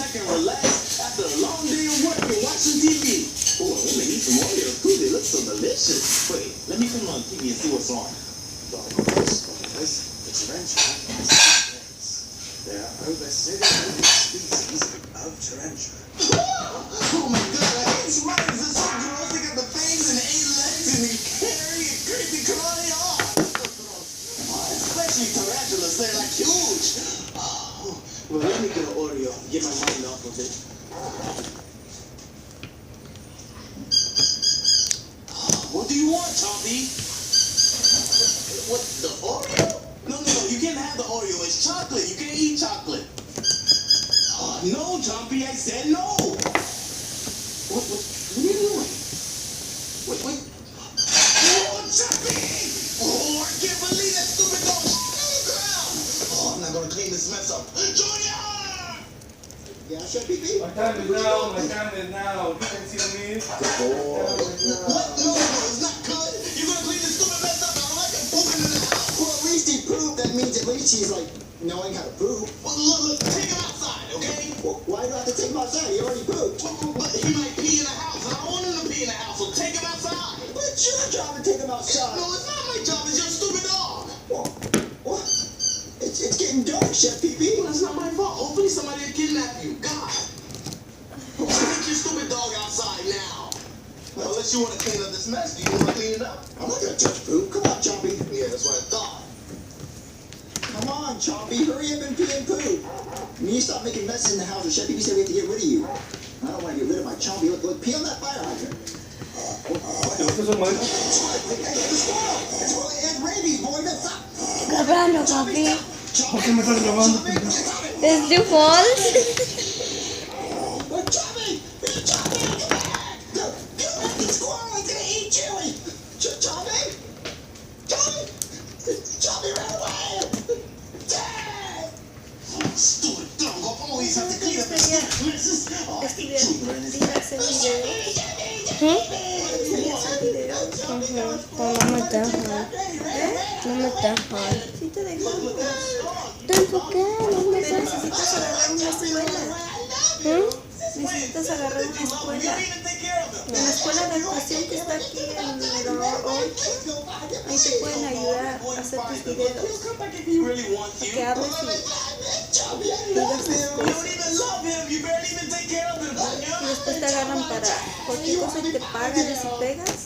back and relax after a long day of work and watching TV. Oh, I'm gonna eat some Oreos too. They look so delicious. Wait, let me come on TV and see what's on. The tarantula. There are over 700 species of tarantula. Oh my God, I hate spiders. They're so gross. They got the fangs and 8 legs and they carry a creepy crawly arm. Especially tarantulas, they're like huge. Well, let me get an Oreo. Get my mind off of it. What do you want, Chompy? What, the Oreo? No, you can't have the Oreo. It's chocolate. You can't eat chocolate. No, Chompy, I said no. What are you doing? Wait. Oh, Chompy! Oh, I can't believe that stupid dog shit on the ground. Oh, I'm not going to clean this mess up. Junior! Yeah, Chef Pee-Pee? My time is now. You can see me. What? No, it's not good. You're going to clean this stupid mess up. I don't like it pooping in the house. Well, at least he pooped. That means at least he's like knowing how to poop. Well, look, take him outside, okay? Well, why do I have to take him outside? He already pooped. But he might pee in the house. I don't want him to pee in the house, so take him outside. But it's your job to take him outside. No, it's not my job. It's your stupid dog. What? It's getting dark, Chef Pee-Pee. Well, that's not my fault. Hopefully somebody will kidnap you. God. Take your stupid dog outside now. Well, unless you want to clean up this mess. Do you want to clean it up? I'm not going to touch poop. Come on, Chompy. Yeah, that's what I thought. Come on, Chompy. Hurry up and pee and poop. You need to stop making messes in the house, or Chef Pee-Pee said we have to get rid of you. I don't want to get rid of my Chompy. Look, pee on that fire hydrant. It's rabies, boy. That's up. Grabando, papi. ¿Por qué me estás grabando? Es tu fault. Chompy, come back. The squirrel is going to eat Chewy. Chompy, run away. Dad. Stupid dog. I always have to clean up this messes. Oh, I hate children. No me dejan. No me dejan. Sí te dejo. ¿Por qué? No me dejan. Necesitas agarrar una escuela. Necesitas agarrar una escuela. En la escuela de actuación que está aquí en número 8. Ahí te pueden ayudar a hacer tus videos. Para que hables y digas tus cosas. Y después te agarran para cualquier cosa y te pagan y si pegas,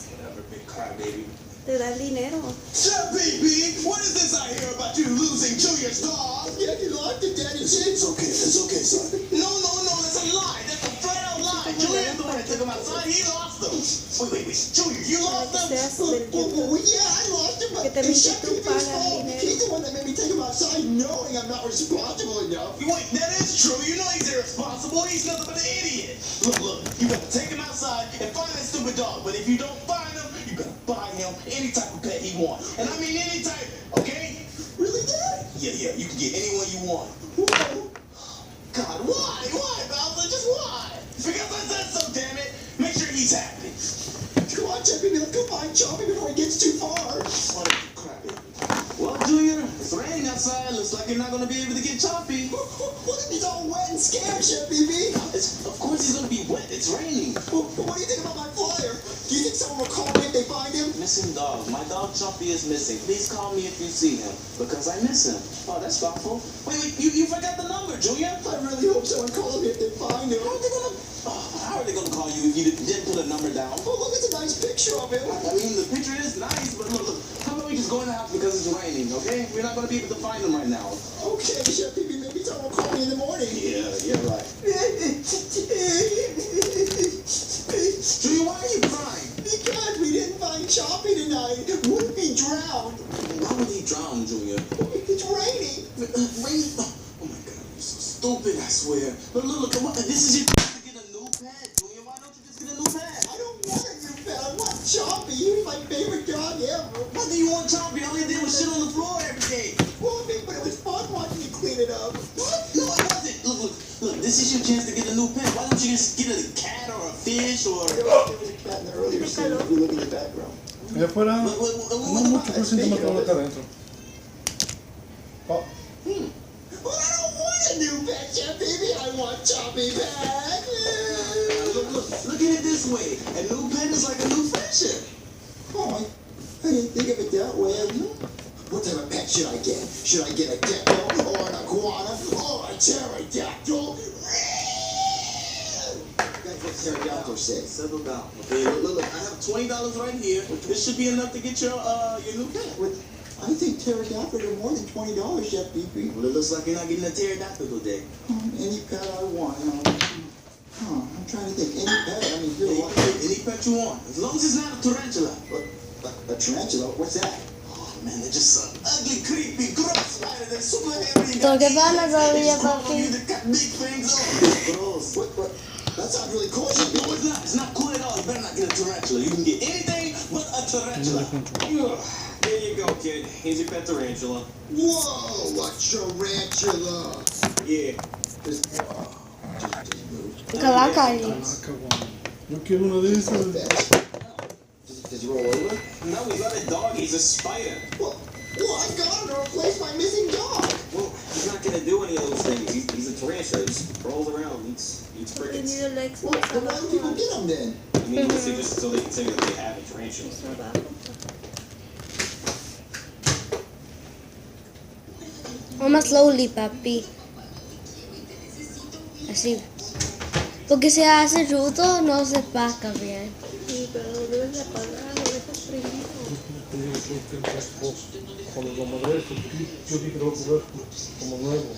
te dan dinero. Chef Pee-Pee, what is this I hear about you losing Junior's dog? Yeah, you locked it, Daddy. It's okay, son. No, that's a lie. That's a flat out lie. Junior's the one that took him outside. He lost them. Wait, Junior, you lost them? Seas del YouTube. Yeah, I lost him, Que but también Chef tú Pee-Pee's pagas fault. dinero. He's the one that made me take him outside knowing I'm not responsible enough. Wait, that is true. You know he's irresponsible. He's nothing but an idiot. Look, you gotta take him outside and find that stupid dog. But if you don't find him, you gotta buy him any type of pet he wants. And I mean any type, okay? Really, Dad? Yeah, you can get anyone you want. Whoa. God, why, Bowser? Just why? Because I said so, damn it. Make sure he's happy. Come on, Chef Pee-Pee, let's go find Chompy before he gets too far. What a crap it. Well, Junior, it's raining outside. Looks like you're not gonna be able to get Chompy. What if he's all wet and scared, Chef Pee-Pee? Of course he's gonna be wet. It's raining. What do you think about my flyer? Do you think someone will call me if they find him? Missing dog. My dog Chompy is missing. Please call me if you see him, because I miss him. Oh, that's thoughtful. Wait, you forgot the number, Junior. I really hope someone calls me if they find him. How are they gonna call you if you didn't put a number down? Oh, look, it's a nice picture of him. I mean, the picture is nice, but look. How about we just go in the house because it's raining, okay? We're not gonna be able to find him right now. Okay, Chef Pee-Pee, maybe someone will call me in the morning. Yeah, you're right. Junior, why are you crying? Because we didn't find Chompy tonight. What if he drowned? Why would he drown, Junior? It's raining. Rain? Oh my God, you're so stupid, I swear. Look, come on. This is your chance to get a new pet, Junior. Why don't you just get a new pet? I don't want a new pet. I want Chompy. He was my favorite dog ever. Why do you want Chompy? All he did was shit on the floor every day. Well, but it was fun watching you clean it up. What? No, it wasn't. Look, this is your chance to get a new pet. Why don't you just get a cat or a fish or... There was a cat in the earlier scene. If you look in the background. Allá afuera, no mucho, pero siento más calor acá adentro. Oh. Well, I don't want a new pet, Chef Pee-Pee. I want Chompy back. Look at it this way. A new pet is like a new friendship. Oh, I didn't think of it that way. What type of pet should I get? Should I get a gecko or an iguana or a pterodactyl? That's what pterodactyl says. Settle down. Okay, look, I have $20 right here. This should be enough to get your new pet. I think pterodactyls are more than $20, Chef Pee-Pee. Well, it looks like you're not getting a pterodactyl today. Any pet I want. I'm trying to think. Any pet. I mean, Yeah, any pet you want. As long as it's not a tarantula. A tarantula? What's that? Oh, man, they're just some ugly, creepy, gross spider. They're super hairy. ¿Por qué van a todavía, papi? They got big fangs on. Gross. What? That sounds really cool. No, it's not. It's not cool at all. You better not get a tarantula. You can get anything but a tarantula. There you go, kid. Here's your pet tarantula. Whoa, a tarantula. Yeah. Calacali. Yo quiero una de esas. Does he roll over? No, he's not a dog. He's a spider. Well, I've got him to replace my missing dog. Well, he's not gonna do any of those things. He's a tarantula. He just rolls around, eats crickets. Tenido el ex Well, then why do people get him then? I mean, mostly just so they can say that they have a tarantula. Más slowly, papi. Así. Porque si hace rudo, no se pasa bien. Sí, pero lo debes de apagar, lo dejas prendido. Cuando lo madre, yo dije que lo voy a poner como nuevo.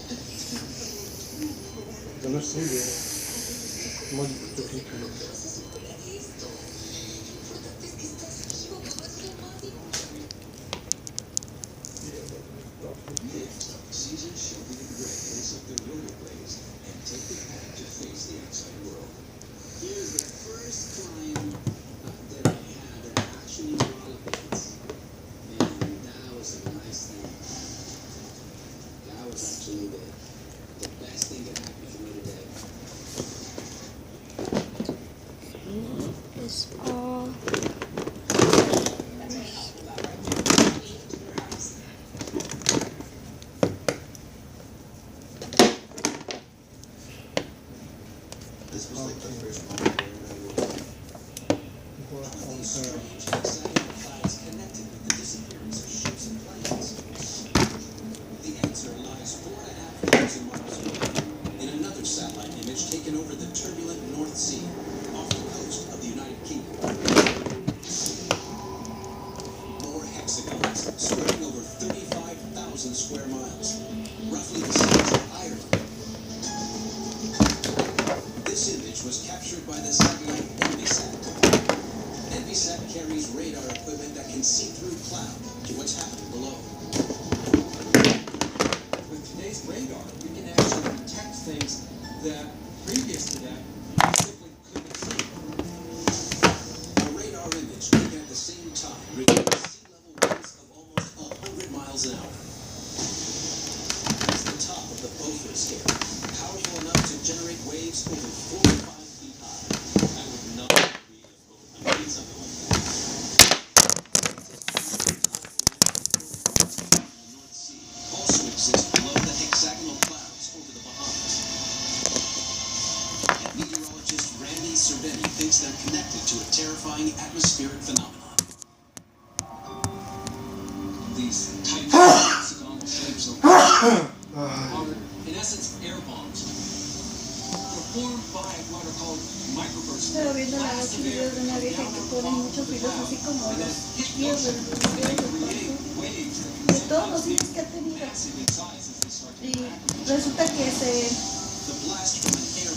Que no es suyo. Más poquito. It's all. This was like the first moment clouds connected with the disappearance of ships and planes. The answer lies 4,500 miles away in another satellite image taken over the turbulent North Sea off the coast of the United Kingdom. More hexagons spreading over 35,000 square miles, roughly the size of Ireland. This image was captured by the satellite Envisat. Envisat carries radar equipment that can see through cloud to what's happening below. With today's radar, we can actually detect things that previous to that we simply couldn't see. A radar image taken at the same time reveals sea level winds of almost 100 miles an hour. It's the top of the Beaufort scale, powerful enough to generate waves over 45 feet high. I would not be able to need something like that. North Sea also exists below the hexagonal clouds over the Bahamas. And meteorologist Randy Cerveni thinks they're connected to a terrifying atmospheric phenomenon. These types of hexagonal shapes are, in essence, air bombs. They're formed by what are called microbursts. Estaba viendo la noche videos de una vieja que pone muchos videos así como los tíos del de todos los hijos que ha tenido. Y resulta que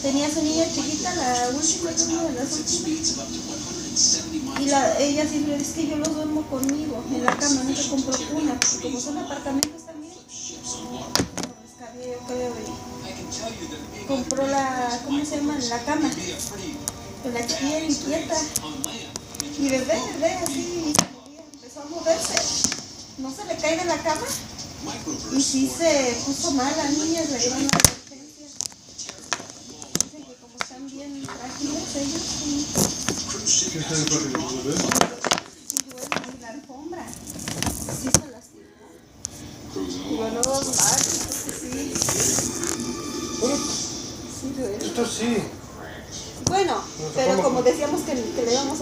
tenía su niña chiquita, la última, una de las últimas. Y ella siempre dice que yo los duermo conmigo en la cama, nunca compró cuna, porque como son apartamentos también, les cabía, yo creo, y compró ¿cómo se llama? La cama, con la chiquilla inquieta, y bebé, así, empezó a moverse, no se le cae de la cama, y sí se puso mal la niña, le dieron una emergencia. Dicen que como están bien frágiles ellos, sí. ¿Qué está en el barrio, bebé? Y duermen en la alfombra. Sí se lastimó. Y bueno, dos más, sí. sirve. Esto sí. Bueno, pero como decíamos que le íbamos